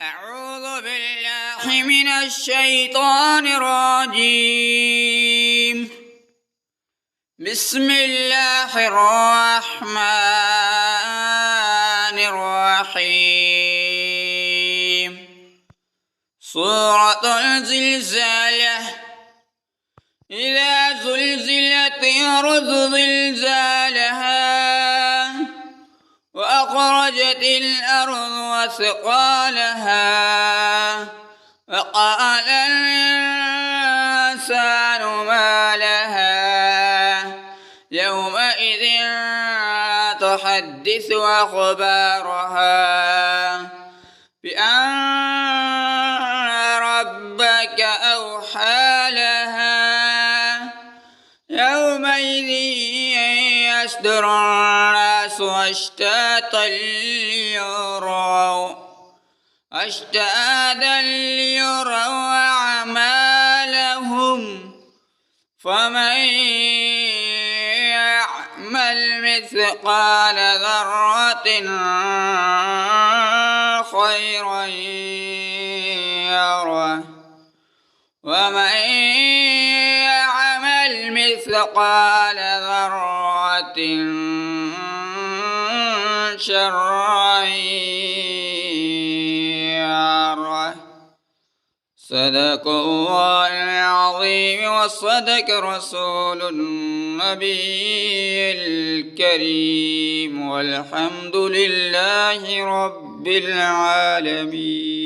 أعوذ بالله من الشيطان الرجيم. بسم الله الرحمن الرحيم. سورة الزلزال. إذا زلزلت الأرض زلزالها وأخرجت الأرض وثقالها وقال الإنسان ما لها يومئذ تحدث أخبارها بأن ربك أوحى لها يومئذ يصدر الناس أشتاتا ليروا أعمالهم فمن يعمل مثقال ذرة خيرا يره ومن يعمل مثقال ذرة شرا يره. صدق الله العظيم وصدق رسول النبي الكريم والحمد لله رب العالمين.